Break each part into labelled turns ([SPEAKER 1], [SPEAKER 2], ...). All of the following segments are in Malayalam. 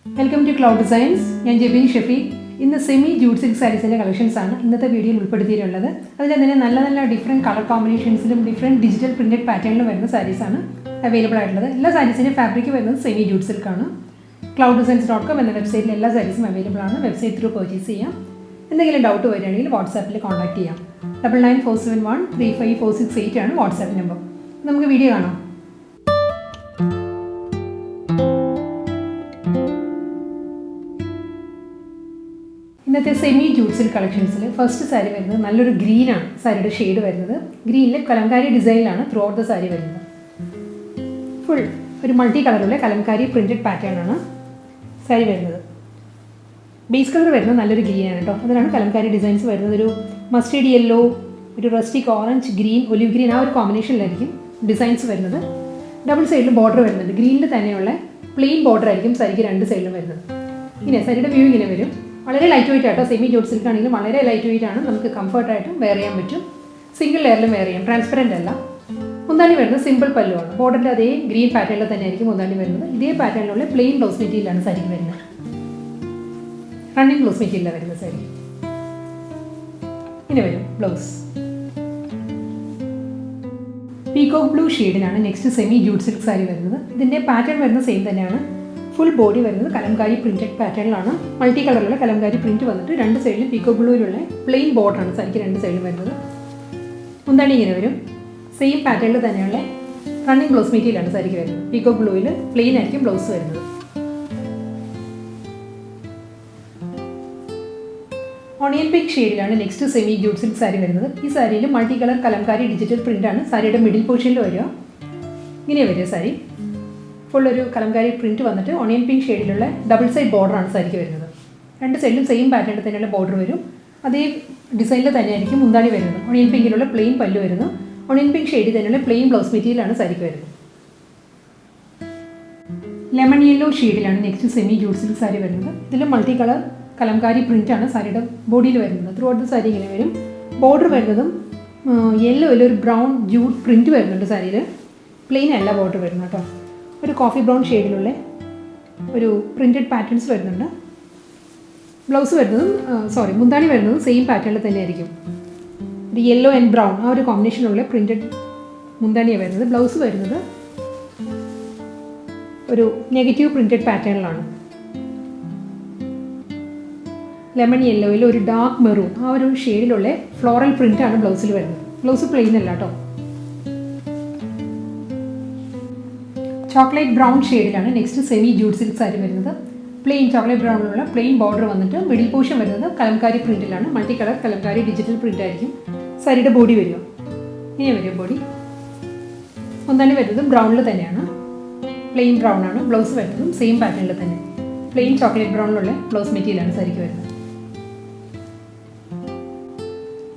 [SPEAKER 1] Welcome to Cloud Designs. I am Jebin Shafiq. In the semi-jute silk sarees collections, in this video, we will see different color combinations and different digital printed patterns sarees available. All sarees fabric is semi-jute silk. Clouddesigns.com and the website all sarees available on the website through purchase. If you have doubt, WhatsApp contact 99471 35468 is WhatsApp number. We will video. ഇന്നത്തെ സെമി ജൂട്ട് സിൽക്ക് കളക്ഷൻസിൽ ഫസ്റ്റ് സാരി വരുന്നത് നല്ലൊരു ഗ്രീൻ ആണ്. സാരിയുടെ ഷെയ്ഡ് വരുന്നത് ഗ്രീനിലെ കലംകാരി ഡിസൈനിലാണ് ത്രൂ ഔട്ട് ദ സാരി വരുന്നത്. ഫുൾ ഒരു മൾട്ടി കളറുള്ള കലംകാരി പ്രിന്റഡ് പാറ്റേൺ ആണ് സാരി വരുന്നത്. ബേസ് കളർ വരുന്നത് നല്ലൊരു ഗ്രീൻ ആണ് കേട്ടോ. അതിലാണ് കലംകാരി ഡിസൈൻസ് വരുന്നത്. ഒരു മസ്റ്റേർഡ് യെല്ലോ, ഒരു rustic orange, green, olive green ആ ഒരു കോമ്പിനേഷനിലായിരിക്കും ഡിസൈൻസ് വരുന്നത്. ഡബിൾ സൈഡിൽ ബോർഡർ വരുന്നുണ്ട്. ഗ്രീനിൽ തന്നെയുള്ള പ്ലെയിൻ ബോർഡർ ആയിരിക്കും സാരിക്ക് രണ്ട് സൈഡിലും വരുന്നത്. ഇങ്ങനെ സാരിയുടെ വ്യൂ ഇങ്ങനെ വരും. വളരെ ലൈറ്റ് വെയിറ്റ് ആട്ടോ. സെമി ജൂട്ട് സിൽക്ക് ആണെങ്കിലും വളരെ ലൈറ്റ് വെയിറ്റ് ആണ്. നമുക്ക് കംഫർട്ടായിട്ടും വെയർ ചെയ്യാൻ പറ്റും. സിംഗിൾ ലെയറിലും വെയർ ചെയ്യാം. ട്രാൻസ്പെറൻ്റ് അല്ല. മുന്താണി വരുന്നത് സിമ്പിൾ പല്ലുവാണ്. ബോർഡറിൻ്റെ അതേ ഗ്രീൻ പാറ്റേണിൽ തന്നെ ആയിരിക്കും മുന്താണി വരുന്നത്. ഇതേ പാറ്റേണിലുള്ള പ്ലെയിൻ ബ്ലൗസ് മെറ്റീരിയലാണ് സാരിക്ക് വരുന്നത്. റണ്ണിങ് ബ്ലൗസ് മെറ്റീരിയലാണ് വരുന്നത് സാരി. ഇങ്ങനെ വരും ബ്ലൗസ്. പീകോക്ക് ബ്ലൂ ഷെയ്ഡിലാണ് next semi jute silk sari വരുന്നത്. ഇതിൻ്റെ പാറ്റേൺ വരുന്നത് സെയിം തന്നെയാണ്. ഫുൾ ബോഡി വരുന്നത് കലംകാരി പ്രിന്റഡ് പാറ്റേണിലാണ്. മൾട്ടി കളറിലുള്ള കലംകാരി പ്രിന്റ് വന്നിട്ട് രണ്ട് സൈഡിലും പീകോക്ക് ബ്ലൂയിലുള്ള പ്ലെയിൻ ബോർഡറാണ് സാരിക്ക് രണ്ട് സൈഡിലും വരുന്നത്. മുന്താണി ഇങ്ങനെ വരും. സെയിം പാറ്റേണിൽ തന്നെയുള്ള റണ്ണിങ് ബ്ലൗസ് മെറ്റീരിയലാണ് സാരിക്ക് വരുന്നത്. പീകോക്ക് ബ്ലൂവിൽ പ്ലെയിൻ ആയിരിക്കും ബ്ലൗസ് വരുന്നത്. ഓണിയൻ പിങ്ക് ഷെയ്ഡിലാണ് next semi jute silk sari വരുന്നത്. ഈ സാരിയിൽ മൾട്ടി കളർ കലംകാരി ഡിജിറ്റൽ പ്രിൻ്റാണ് സാരിയുടെ മിഡിൽ പോർഷനിൽ വരിക. ഇങ്ങനെ വരിക സാരി. ഫുൾ ഒരു കലംകാരി പ്രിന്റ് വന്നിട്ട് ഓണിയൻ പിങ്ക് ഷെയ്ഡിലുള്ള ഡബിൾ സൈഡ് ബോർഡറാണ് സാരിക്ക് വരുന്നത്. രണ്ട് സൈഡിലും സെയിം പാറ്റേണിൽ തന്നെയുള്ള ബോർഡർ വരും. അതേ ഡിസൈനിൽ തന്നെയായിരിക്കും മുന്താണി വരുന്നത്. ഓണിയൻ പിങ്കിലുള്ള പ്ലെയിൻ പല്ലു വരുന്നു. ഓണിയൻ പിങ്ക് ഷെയ്ഡിൽ തന്നെയുള്ള പ്ലെയിൻ ബ്ലൗസ് മെറ്റീരിയലാണ് സാരിക്ക് വരുന്നത്. ലെമൺ യെല്ലോ ഷെയ്ഡിലാണ് next semi jute silk sari വരുന്നത്. ഇതിൽ മൾട്ടി കളർ കലംകാരി പ്രിൻ്റാണ് സാരിയുടെ ബോഡിയിൽ വരുന്നത്. ത്രൂ ഔട്ട് ദ സാരി ഇങ്ങനെ വരും. ബോർഡർ വരുന്നതും യെല്ലോയിൽ ഒരു ബ്രൗൺ ജൂട്ട് പ്രിൻറ്റ് വരുന്നുണ്ട് സാരിയിൽ. പ്ലെയിൻ അല്ല ബോർഡർ വരുന്നത് കേട്ടോ. ഒരു കോഫി ബ്രൗൺ ഷെയ്ഡിലുള്ള ഒരു പ്രിൻറ്റഡ് പാറ്റേൺസ് വരുന്നുണ്ട്. ബ്ലൗസ് വരുന്നതും മുന്താണി വരുന്നതും സെയിം പാറ്റേണിൽ തന്നെയായിരിക്കും. ഒരു യെല്ലോ ആൻഡ് ബ്രൗൺ ആ ഒരു കോമ്പിനേഷനുള്ള പ്രിൻറ്റഡ് മുന്താണിയാണ് വരുന്നത്. ബ്ലൗസ് വരുന്നത് ഒരു നെഗറ്റീവ് പ്രിൻറ്റഡ് പാറ്റേണിലാണ്. ലെമൺ യെല്ലോയിൽ ഒരു ഡാർക്ക് മെറൂൺ ആ ഒരു ഷെയ്ഡിലുള്ള ഫ്ലോറൽ പ്രിൻ്റാണ് ബ്ലൗസിൽ വരുന്നത്. ബ്ലൗസ് പ്ലെയിൻ അല്ല കേട്ടോ. ചോക്ലേറ്റ് ബ്രൗൺ ഷെയ്ഡിലാണ് next semi jute silk sari വരുന്നത്. പ്ലെയിൻ ചോക്ലേറ്റ് ബ്രൗണിലുള്ള പ്ലെയിൻ ബോർഡർ വന്നിട്ട് മിഡിൽ പോർഷൻ വരുന്നത് കലംകാരി പ്രിൻറ്റിലാണ്. Multi colour Kalamkari digital print ആയിരിക്കും സാരിയുടെ ബോഡി വരിക. ഇങ്ങനെ വരും ബോഡി. ഒന്നാണ് വരുന്നത് ബ്രൗണിൽ തന്നെയാണ്. പ്ലെയിൻ ബ്രൗൺ ആണ്. ബ്ലൗസ് വരുന്നതും സെയിം പാറ്റേണിൽ തന്നെ പ്ലെയിൻ ചോക്ലേറ്റ് ബ്രൗണിലുള്ള ബ്ലൗസ് മെറ്റീരിയലാണ് സാരിക്ക് വരുന്നത്.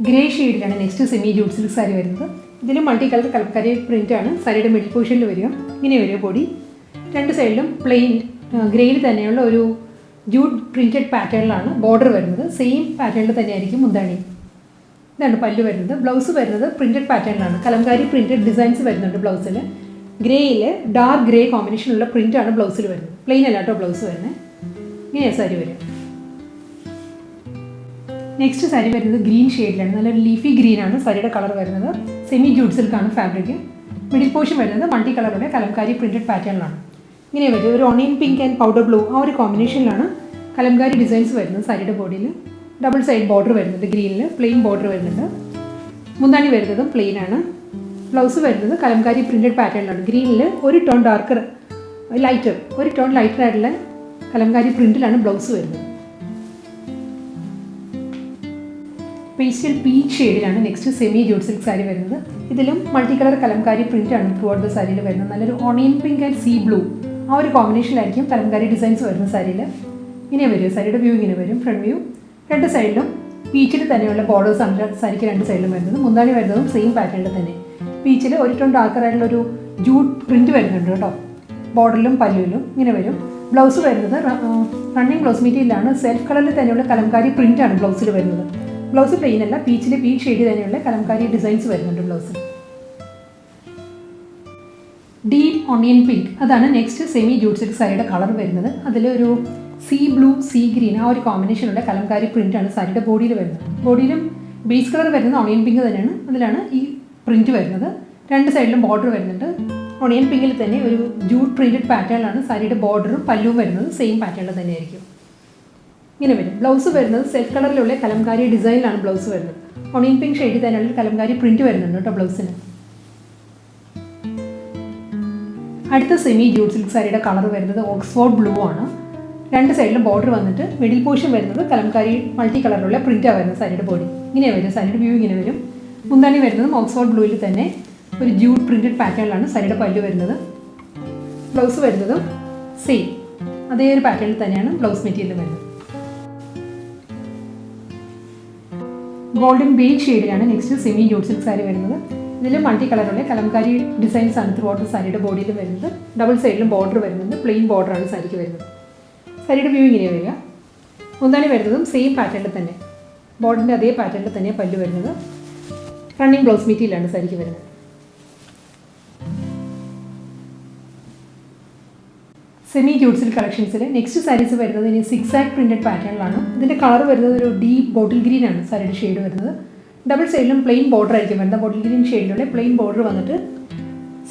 [SPEAKER 1] ഗ്രേ ഷെയ്ഡിലാണ് next semi jute silk sari വരുന്നത്. ഇതിൽ മൾട്ടി കളർ കലംകാരി പ്രിൻ്റാണ് സാരിയുടെ മിഡിൽ പോർഷനിൽ വരിക. ഇങ്ങനെ വരിക ബോഡി. രണ്ട് സൈഡിലും പ്ലെയിൻ ഗ്രേയിൽ തന്നെയുള്ള ഒരു ജൂട്ട് പ്രിൻറ്റഡ് പാറ്റേണിലാണ് ബോർഡർ വരുന്നത്. സെയിം പാറ്റേണിൽ തന്നെയായിരിക്കും മുന്താണി. ഇതാണ് പല്ലു വരുന്നത്. ബ്ലൗസ് വരുന്നത് പ്രിൻറ്റഡ് പാറ്റേണിലാണ്. കലംകാരി പ്രിൻറ്റഡ് ഡിസൈൻസ് വരുന്നുണ്ട് ബ്ലൗസിൽ. ഗ്രേയിൽ ഡാർക്ക് ഗ്രേ കോമ്പിനേഷനുള്ള പ്രിൻ്റാണ് ബ്ലൗസിൽ വരുന്നത്. പ്ലെയിൻ അല്ല കേട്ടോ ബ്ലൗസ് വരുന്നത്. ഇങ്ങനെയാണ് സാരി വരിക. നെക്സ്റ്റ് സാരി വരുന്നത് ഗ്രീൻ ഷെയ്ഡിലാണ്. നല്ലൊരു ലീഫി ഗ്രീനാണ് സാരിയുടെ കളർ വരുന്നത്. സെമി ജൂട്ട് സിൽക്കാണ് ഫാബ്രിക്. മിഡിൽ പോർഷൻ വരുന്നത് മൾട്ടി കളറുടെ കലംകാരി പ്രിൻറ്റഡ് പാറ്റേണിലാണ്. ഇങ്ങനെ വരും. ഒരു onion pink and powder blue ആ ഒരു കോമ്പിനേഷനിലാണ് കലംകാരി ഡിസൈൻസ് വരുന്നത് സാരിയുടെ ബോഡിയിൽ. ഡബിൾ സൈഡ് ബോർഡർ വരുന്നുണ്ട്. ഗ്രീനിൽ പ്ലെയിൻ ബോർഡർ വരുന്നുണ്ട്. മുന്താണി വരുന്നതും പ്ലെയിൻ ആണ്. ബ്ലൗസ് വരുന്നത് കലംകാരി പ്രിൻറ്റഡ് പാറ്റേണിലാണ്. ഗ്രീനിൽ ഒരു ടോൺ ഡാർക്കർ ലൈറ്റർ ഒരു ടോൺ ലൈറ്റർ ആയിട്ടുള്ള കലംകാരി പ്രിൻറ്റിലാണ് ബ്ലൗസ് വരുന്നത്. പേസ്റ്റൽ പീച്ച് ഷെയ്ഡിലാണ് next semi jute silk sari വരുന്നത്. ഇതിലും മൾട്ടി കളർ കലംകാരി പ്രിൻ്റാണ് ത്രൂ ഔട്ട് ദ സാരിയിൽ വരുന്നത്. നല്ലൊരു onion pink and see blue ആ ഒരു കോമ്പിനേഷനിലായിരിക്കും കലംകാരി ഡിസൈൻസ് വരുന്ന സാരിയിൽ. ഇങ്ങനെ വരും സാരിയുടെ വ്യൂ. ഇങ്ങനെ വരും ഫ്രണ്ട് വ്യൂ. രണ്ട് സൈഡിലും പീച്ചിൽ തന്നെയുള്ള ബോർഡേഴ്സാണ് സാരിക്ക് രണ്ട് സൈഡിലും വരുന്നത്. മുന്താണി വരുന്നതും സെയിം പാറ്റേണിൽ തന്നെ. പീച്ചിൽ ഒരു ടോൺ ഡാർക്കറായിട്ടുള്ളൊരു ജൂട്ട് പ്രിൻറ്റ് വരുന്നുണ്ട് കേട്ടോ ബോർഡറിലും പല്ലുവിലും. ഇങ്ങനെ വരും. ബ്ലൗസ് വരുന്നത് റണ്ണിങ് ബ്ലൗസ് മെറ്റീരിയലാണ്. സെൽഫ് കളറിൽ തന്നെയുള്ള കലംകാരി പ്രിൻ്റാണ് ബ്ലൗസിൽ വരുന്നത്. ബ്ലൗസ് പ്ലെയിൻ അല്ല. പീച്ചിൽ പീച്ച് ഷെയ്ഡ് തന്നെയുള്ള കലംകാരി ഡിസൈൻസ് വരുന്നുണ്ട് ബ്ലൗസിൽ. ഡീപ്പ് ഓണിയൻ പിങ്ക്, അതാണ് നെക്സ്റ്റ് സെമി ജൂട്ട് സിൽക്ക് സാരിയുടെ കളർ വരുന്നത്. അതിലൊരു സീ ബ്ലൂ, സീ ഗ്രീൻ ആ ഒരു കോമ്പിനേഷനുള്ള കലംകാരി പ്രിൻ്റാണ് സാരിയുടെ ബോഡിയിൽ വരുന്നത്. ബോഡിയിലും ബേസ് കളർ വരുന്നത് ഓണിയൻ പിങ്ക് തന്നെയാണ്. അതിലാണ് ഈ പ്രിൻറ്റ് വരുന്നത്. രണ്ട് സൈഡിലും ബോർഡർ വരുന്നുണ്ട്. ഓണിയൻ പിങ്കിൽ തന്നെ ഒരു ജൂട്ട് പ്രിൻറ്റഡ് പാറ്റേണിലാണ് സാരിയുടെ ബോർഡറും പല്ലുവും വരുന്നത്. സെയിം പാറ്റേണിൽ തന്നെയായിരിക്കും. ഇങ്ങനെ വരും. ബ്ലൗസ് വരുന്നത് സെൽഫ് കളറിലുള്ള കലംകാരി ഡിസൈനിലാണ് ബ്ലൗസ് വരുന്നത്. ഓണിയൻ പിങ്ക് ഷെയ്ഡിൽ തന്നെയുള്ള കലംകാരി പ്രിൻറ്റ് വരുന്നുണ്ട് കേട്ടോ ബ്ലൗസിന്. അടുത്ത സെമി ജൂട്ട് സിൽക്ക് സാരിയുടെ കളർ വരുന്നത് ഓക്സ്ഫോർഡ് ബ്ലൂ ആണ്. രണ്ട് സൈഡിലും ബോർഡർ വന്നിട്ട് മിഡിൽ പോർഷൻ വരുന്നത് കലംകാരി മൾട്ടി കളറിലുള്ള പ്രിൻറ്റാണ് വരുന്നത് സാരിയുടെ ബോഡി. ഇങ്ങനെ വരും. സാരിയുടെ വ്യൂ ഇങ്ങനെ വരും. മുന്താണി വരുന്നതും ഓക്സ്ഫോർഡ് ബ്ലൂവിൽ തന്നെ ഒരു ജൂട്ട് പ്രിൻറ്റഡ് പാറ്റേണിലാണ് സാരിയുടെ പല്ല് വരുന്നത്. ബ്ലൗസ് വരുന്നതും സെയിം അതേ ഒരു പാറ്റേണിൽ തന്നെയാണ് ബ്ലൗസ് മെറ്റീരിയൽ വരുന്നത്. ഗോൾഡൻ ബേജ് ഷെയ്ഡിലാണ് next semi jute silk sari വരുന്നത്. ഇതിൽ മൾട്ടി കളറുള്ള കലംകാരി ഡിസൈൻസ് ആണ് ത്രൂ ഔട്ട് സാരിയുടെ ബോഡിയിൽ വരുന്നത്. ഡബിൾ സൈഡിലും ബോർഡർ വരുന്നുണ്ട്. പ്ലെയിൻ ബോർഡറാണ് സാരിക്ക് വരുന്നത്. സാരിയുടെ വ്യൂ ഇങ്ങനെ വരിക. മുന്താണി വരുന്നതും സെയിം പാറ്റേണിൽ തന്നെ, ബോർഡിൻ്റെ അതേ പാറ്റേണിൽ തന്നെ പല്ല് വരുന്നത്. റണ്ണിങ് ബ്ലൗസ് മെറ്റീരിയലാണ് സാരിക്ക് വരുന്നത്. സെമി ജൂട്ട് സിൽക്ക് കളക്ഷൻസിൽ നെക്സ്റ്റ് സാരീസ് വരുന്നത് ഇനി സിക്സ് ആക്ട് പ്രിൻറ്റഡ് പാറ്റേണിലാണ്. ഇതിൻ്റെ കളർ വരുന്നത് ഒരു ഡീപ്പ് ബോട്ടിൽ ഗ്രീൻ ആണ് സാരിയുടെ ഷെയ്ഡ് വരുന്നത്. ഡബിൾ സൈഡിലും പ്ലെയിൻ ബോർഡർ ആയിരിക്കും വരുന്നത്. ബോട്ടിൽ ഗ്രീൻ ഷെയ്ഡിലുള്ള പ്ലെയിൻ ബോർഡർ വന്നിട്ട്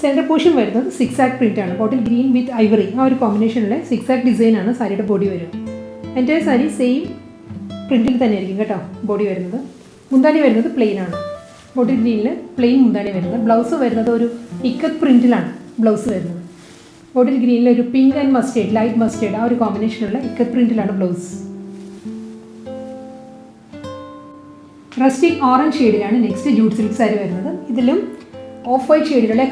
[SPEAKER 1] സെൻറ്റർ പോർഷൻ വരുന്നത് സിക്സ് ആക്ട് പ്രിൻ്റ് ആണ്. ബോട്ടിൽ ഗ്രീൻ വിത്ത് ഐവറി ആ ഒരു കോമ്പിനേഷനിലെ സിക്സ് ആക്ട് ഡിസൈനാണ് സാരിയുടെ ബോഡി വരും. എൻ്റെ സാരി സെയിം പ്രിൻറ്റിൽ തന്നെ ആയിരിക്കും കേട്ടോ ബോഡി വരുന്നത്. മുന്താണി വരുന്നത് പ്ലെയിൻ ആണ്. ബോട്ടിൽ ഗ്രീനിൽ പ്ലെയിൻ മുന്താണി വരുന്നത്. ബ്ലൗസ് വരുന്നത് ഒരു ഇക്കത്ത് പ്രിൻറ്റിലാണ് ബ്ലൗസ് വരുന്നത്. ബോട്ടിൽ ഗ്രീനിൽ ഒരു pink and mustard, light mustard ആ ഒരു കോമ്പിനേഷനുള്ള ഇക്കത്ത് പ്രിൻറ്റിലാണ് ബ്ലൗസ്. റസ്റ്റിക് ഓറഞ്ച് ഷെയ്ഡിലാണ് നെക്സ്റ്റ് ജൂട്ട് സിൽക്ക് സാരി വരുന്നത്. ഇതിലും ഓഫ് വൈറ്റ് ഷെയ്ഡിലുള്ള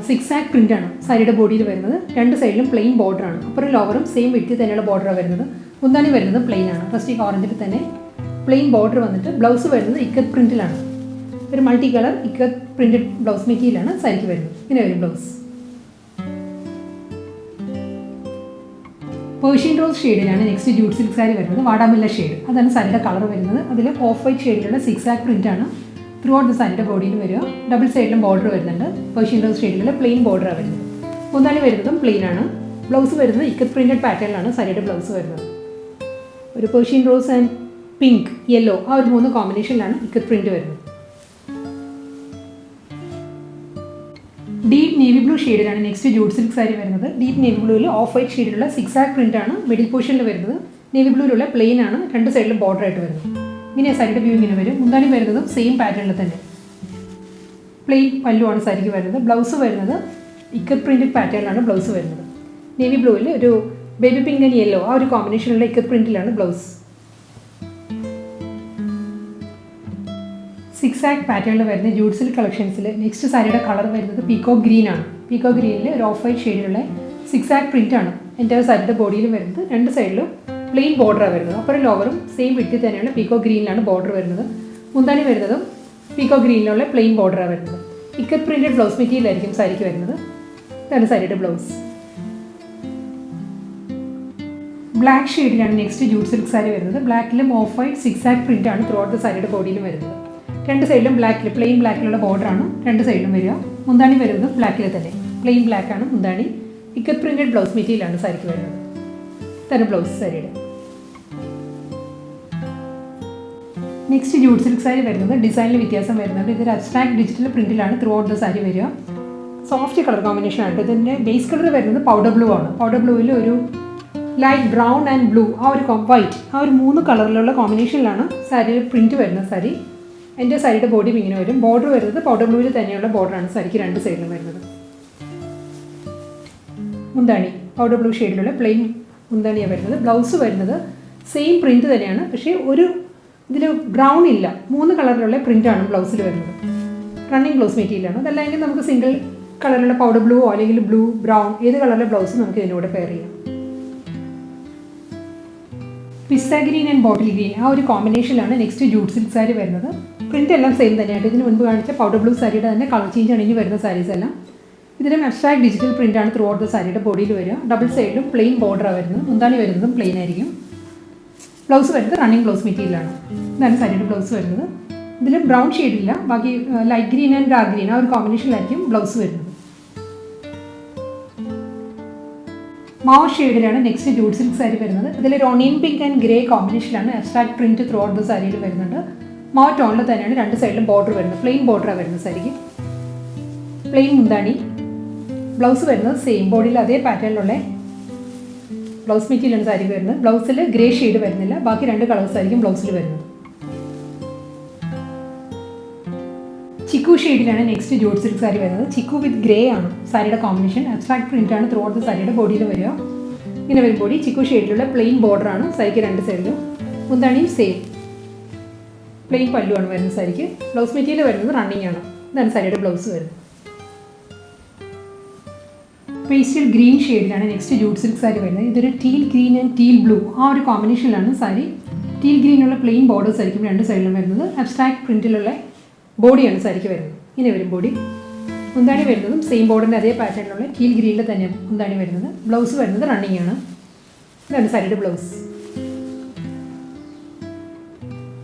[SPEAKER 1] സിക്സ് ആക്ട് പ്രിൻ്റാണ് സാരിയുടെ ബോഡിയിൽ വരുന്നത്. രണ്ട് സൈഡിലും പ്ലെയിൻ ബോർഡറാണ്. അപ്പുറം ലോവറും സെയിം വിഡ്ത്തിൽ തന്നെയുള്ള ബോർഡറാണ് വരുന്നത്. മുന്താണി വരുന്നത് പ്ലെയിൻ ആണ്. റസ്റ്റിക് ഓറഞ്ചിൽ തന്നെ പ്ലെയിൻ ബോർഡർ വന്നിട്ട് ബ്ലൗസ് വരുന്നത് ഇക്കത്ത് പ്രിൻറ്റിലാണ്. ഒരു multi colour ikat printed blouse മെറ്റീരിയലാണ് സാരിക്ക് വരുന്നത്. ഇങ്ങനെ വരും ബ്ലൗസ്. പേർഷ്യൻ റോസ് ഷെയ്ഡിലാണ് നെക്സ്റ്റ് ജൂട്ട് സിൽക്ക് സാരി വരുന്നത്. വാടാമുല്ല ഷെയ്ഡ് അതാണ് സാരിയുടെ കളർ വരുന്നത്. അതിൽ ഓഫ് വൈറ്റ് ഷെയ്ഡിലുള്ള സിക്സ് ആക്ട് പ്രിൻ്റാണ് ത്രൂ ഔട്ട് ദ സാരിയുടെ ബോഡിയിൽ വരിക. ഡബിൾ സൈഡിലും ബോർഡർ വരുന്നുണ്ട്. പേർഷ്യൻ റോസ് ഷെയ്ഡിലുള്ള പ്ലെയിൻ ബോർഡറാണ് വരുന്നത്. മുന്താണി വരുന്നതും പ്ലെയിൻ ആണ്. ബ്ലൗസ് വരുന്നത് ഇക്കത്ത് പ്രിൻറ്റഡ് പാറ്റേണിലാണ് സാരിയുടെ ബ്ലൗസ് വരുന്നത്. ഒരു Persian rose and pink, yellow ആ ഒരു മൂന്ന് കോമ്പിനേഷനിലാണ് ഇക്കത്ത് പ്രിൻറ്റ് വരുന്നത്. ഡീപ്പ് നേവി ബ്ലൂ ഷെയ്ഡിലാണ് നെക്സ്റ്റ് ജൂട്ട് സിൽക്ക് സാരി വരുന്നത്. ഡീപ്പ് നേവി ബ്ലൂവിൽ ഓഫ് വൈറ്റ് ഷെയ്ഡിലുള്ള സിക്സ് ആക്ട് പ്രിൻ്റാണ് മിഡിൽ പോർഷനിൽ വരുന്നത്. നേവി ബ്ലൂവിലുള്ള പ്ലെയിൻ ആണ് രണ്ട് സൈഡിലും ബോർഡർ ആയിട്ട് വരുന്നത്. ഇങ്ങനെ സാരിയുടെ വ്യൂ ഇങ്ങനെ വരും. മുന്താണി വരുന്നതും സെയിം പാറ്റേണിൽ തന്നെ പ്ലെയിൻ പല്ലുവാണ് സാരിക്ക് വരുന്നത്. ബ്ലൗസ് വരുന്നത് ഇക്കത്ത് പ്രിൻറ്റഡ് പാറ്റേണിലാണ് ബ്ലൗസ് വരുന്നത്. നേവി ബ്ലൂവിൽ ഒരു ബേബി പിങ്ക് ആൻഡ് യെല്ലോ ആ ഒരു കോമ്പിനേഷനുള്ള ഇക്കത്ത് പ്രിൻറ്റിലാണ് ബ്ലൗസ്. സിക്സ് ആക്ട് പാറ്റേണിൽ വരുന്ന ജൂട്ട് സിൽക്ക് കളക്ഷൻസിൽ നെക്സ്റ്റ് സാരിയുടെ കളർ വരുന്നത് പീക്കോക്ക് ഗ്രീൻ ആണ്. പീക്കോക്ക് ഗ്രീനിൽ ഒരു ഓഫ് വൈറ്റ് ഷെയ്ഡിലുള്ള സിക്സ് ആക്ട് പ്രിൻ്റ് ആണ് എൻ്റെ സാരിയുടെ ബോഡിയിൽ വരുന്നത്. രണ്ട് സൈഡിലും പ്ലെയിൻ ബോർഡറാണ് വരുന്നത്. അപ്പുറം ലോവറും സെയിം വിഡ്ത്തിൽ തന്നെയാണ് പീക്കോക്ക് ഗ്രീനിലാണ് ബോർഡർ വരുന്നത്. മുന്താണി വരുന്നതും പീക്കോക്ക് ഗ്രീനിലുള്ള പ്ലെയിൻ ബോർഡറാണ് വരുന്നത്. ഇക്കത്ത് പ്രിൻറ്റഡ് ബ്ലൗസ് മെറ്റീരിയൽ ആയിരിക്കും സാരിക്ക് വരുന്നത്. ഇതാണ് സാരിയുടെ ബ്ലൗസ്. ബ്ലാക്ക് ഷെയ്ഡിലാണ് നെക്സ്റ്റ് ജൂട്ട് സിൽക്ക് സാരി വരുന്നത്. ബ്ലാക്കിലും off white six act print ആണ് ത്രൂ ഔട്ട് ദ സാരിയുടെ ബോഡിയിൽ വരുന്നത്. രണ്ട് സൈഡിലും ബ്ലാക്കിൽ പ്ലെയിൻ ബ്ലാക്കിലുള്ള ബോർഡറാണ് രണ്ട് സൈഡിലും വരിക. മുന്താണി വരുന്നത് ബ്ലാക്കിൽ തന്നെ പ്ലെയിൻ ബ്ലാക്കാണ് മുന്താണി. ഇക്കത്ത് പ്രിൻറ്റഡ് ബ്ലൗസ് മെറ്റീരിയലാണ് സാരിക്ക് വരുന്നത്. തന്നെ ബ്ലൗസ് സാരിയുടെ. നെക്സ്റ്റ് ജൂട്ട് സിൽക്ക് സാരി വരുന്നത് ഡിസൈനിൽ വ്യത്യാസം വരുന്നുണ്ട്. ഇതൊരു അബ്സ്ട്രാക്ട് ഡിജിറ്റൽ പ്രിൻറ്റിലാണ് ത്രൂ ഔട്ട് ദ സാരി വരിക. സോഫ്റ്റ് കളർ കോമ്പിനേഷൻ ആണ്. ഇതിൻ്റെ ബേസ് കളർ വരുന്നത് പൗഡർ ബ്ലൂ ആണ്. പൗഡർ ബ്ലൂവിൽ ഒരു ലൈറ്റ് ബ്രൗൺ ആൻഡ് ബ്ലൂ ആ ഒരു വൈറ്റ് ആ ഒരു മൂന്ന് കളറിലുള്ള കോമ്പിനേഷനിലാണ് സാരിയിൽ പ്രിൻറ്റ് വരുന്നത്. സാരി എൻ്റെ സാരിയുടെ ബോഡി ഇങ്ങനെ വരും. ബോർഡർ വരുന്നത് പൗഡർ ബ്ലൂവിൽ തന്നെയുള്ള ബോർഡറാണ് സാരിക്ക് രണ്ട് സൈഡിലും വരുന്നത്. മുന്താണി പൗഡർ ബ്ലൂ ഷെയ്ഡിലുള്ള പ്ലെയിൻ മുന്താണിയാണ് വരുന്നത്. ബ്ലൗസ് വരുന്നത് സെയിം പ്രിൻറ്റ് തന്നെയാണ്. പക്ഷേ ഒരു ഇതിൽ ബ്രൗൺ ഇല്ല. മൂന്ന് കളറിലുള്ള പ്രിൻ്റാണ് ബ്ലൗസിൽ വരുന്നത്. റണ്ണിങ് ബ്ലൗസ് മെറ്റീരിയലാണ്. അതല്ലെങ്കിൽ നമുക്ക് സിംഗിൾ കളറിലുള്ള പൗഡർ ബ്ലൂ അല്ലെങ്കിൽ ബ്ലൂ ബ്രൗൺ ഏത് കളറിലെ ബ്ലൗസ് നമുക്ക് ഇതിനൂടെ പെയർ ചെയ്യാം. പിസ്ത ഗ്രീൻ ആൻഡ് ബോട്ടിൽ ഗ്രീൻ ആ ഒരു കോമ്പിനേഷനിലാണ് നെക്സ്റ്റ് ജൂട്ട് സിൽക്ക് സാരി വരുന്നത്. പ്രിൻ്റ് എല്ലാം സെയിം തന്നെയായിട്ട്. ഇതിന് മുൻപ് കാണിച്ച പൗഡർ ബ്ലൂ സാരിയുടെ തന്നെ കളർ ചേഞ്ച് ആണ് ഇനി വരുന്ന സാരീസ് എല്ലാം. ഇതിലും അബ്സ്ട്രാക്ട് ഡിജിറ്റൽ പ്രിൻ്റാണ് ത്രൂ ഔട്ട് ദ സാരിയുടെ ബോഡിയിൽ വരിക. ഡബിൾ സൈഡിലും പ്ലെയിൻ ബോർഡറാണ് വരുന്നത്. മുന്താണി വരുന്നതും പ്ലെയിൻ ആയിരിക്കും. ബ്ലൗസ് വരുന്നത് റണ്ണിങ് ബ്ലൗസ് മെറ്റീരിയലാണ്. ഇതാണ് സാരിയുടെ ബ്ലൗസ് വരുന്നത്. ഇതിൽ ബ്രൗൺ ഷെയ്ഡില്ല. ബാക്കി light green and dark green ആ ഒരു കോമ്പിനേഷനിലായിരിക്കും ബ്ലൗസ് വരുന്നത്. മാവ് ഷെയ്ഡിലാണ് നെക്സ്റ്റ് ജൂട്ട് സിൽക്ക് സാരി വരുന്നത്. ഇതിലൊരു ഓണിയൻ പിങ്ക് ആൻഡ് ഗ്രേ കോമ്പിനേഷനിലാണ് abstract print throughout the സാരിയിൽ വരുന്നുണ്ട്. മാവ് ടോണിൽ തന്നെയാണ് രണ്ട് സൈഡിലും ബോർഡർ വരുന്നത്. പ്ലെയിൻ ബോർഡറാണ് വരുന്നത് സാരിക്ക്. പ്ലെയിൻ മുന്താണി. ബ്ലൗസ് വരുന്നത് സെയിം ബോഡിയിൽ അതേ പാറ്റേണിലുള്ള ബ്ലൗസ് മെറ്റീരിയലാണ് സാരി വരുന്നത്. ബ്ലൗസിൽ ഗ്രേ ഷെയ്ഡ് വരുന്നില്ല, ബാക്കി രണ്ട് കളേഴ്സ് ആയിരിക്കും ബ്ലൗസിൽ വരുന്നത്. ചിക്കു ഷെയ്ഡിലാണ് നെക്സ്റ്റ് ജൂട്ട് സിൽക്ക് സാരി വരുന്നത്. ചിക്കു വിത്ത് ഗ്രേ ആണ് സാരിയുടെ കോമ്പിനേഷൻ. അബ്സ്ട്രാക്ട് പ്രിൻ്റ് ആണ് ത്രൂ ഔട്ട് ദ സാരിയുടെ ബോഡിയിൽ വരിക. ഇങ്ങനെ വരും ബോഡി. ചിക്കു ഷെയ്ഡിലുള്ള പ്ലെയിൻ ബോർഡറാണ് സാരിക്ക് രണ്ട് സൈഡിലും. മുന്താണിയും സെയിം പ്ലെയിൻ പല്ലുവാണ് വരുന്നത് സാരിക്ക്. ബ്ലൗസ് മെറ്റീരിയൽ വരുന്നത് റണ്ണിങ് ആണ്. ഇതാണ് സാരിയുടെ ബ്ലൗസ് വരുന്നത്. പേസ്റ്റൽ ഗ്രീൻ ഷെയ്ഡിലാണ് നെക്സ്റ്റ് ജൂട്ട് സിൽക്ക് സാരി വരുന്നത്. ഇതൊരു teal green and teal blue ആ ഒരു കോമ്പിനേഷനിലാണ് സാരി. ടീൽ ഗ്രീനുള്ള പ്ലെയിൻ ബോർഡേഴ്സ് ആയിരിക്കും രണ്ട് സൈഡിലും വരുന്നത്. അബ്സ്ട്രാക്ട് പ്രിൻറ്റിലുള്ള ബോഡിയാണ് സാരിക്ക് വരുന്നത്. ഇങ്ങനെ വരും ബോഡി. മുന്താണി വരുന്നതും സെയിം ബോർഡിൻ്റെ അതേ പാറ്റേണിലുള്ള ടീൽ ഗ്രീനിൽ തന്നെ മുന്താണി വരുന്നത്. ബ്ലൗസ് വരുന്നത് റണ്ണിങ് ആണ്. ഇതാണ് സാരിയുടെ ബ്ലൗസ്.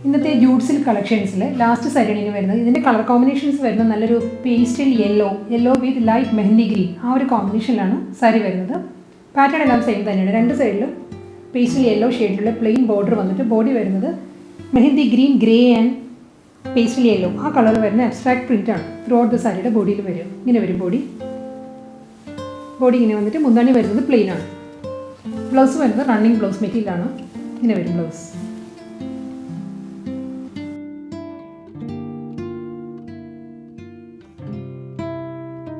[SPEAKER 1] ഇന്നത്തെ ജൂട്ട് സിൽക്ക് കളക്ഷൻസിൽ ലാസ്റ്റ് സാരിയാണ് ഇനി വരുന്നത്. ഇതിൻ്റെ കളർ കോമ്പിനേഷൻസ് വരുന്നത് നല്ലൊരു pastel yellow with light mehndi green ആ ഒരു കോമ്പിനേഷനിലാണ് സാരി വരുന്നത്. പാറ്റേൺ എല്ലാം സെയിം തന്നെയാണ്. രണ്ട് സൈഡിലും പേസ്റ്റൽ യെല്ലോ ഷെയ്ഡിലുള്ള പ്ലെയിൻ ബോർഡർ വന്നിട്ട് ബോഡി വരുന്നത് mehndi green, grey and pastel yellow ആ കളർ വരുന്ന അബ്സ്ട്രാക്ട് പ്രിൻ്റാണ് ത്രൂ ഔട്ട് ദ സാരിയുടെ ബോഡിയിൽ വരും. ഇങ്ങനെ വരും ബോഡി. ഇങ്ങനെ വന്നിട്ട് മുന്താണി വരുന്നത് പ്ലെയിൻ ആണ്. ബ്ലൗസ് വരുന്നത് റണ്ണിങ് ബ്ലൗസ് മെറ്റീരിയലാണ്. ഇങ്ങനെ വരും ബ്ലൗസ്.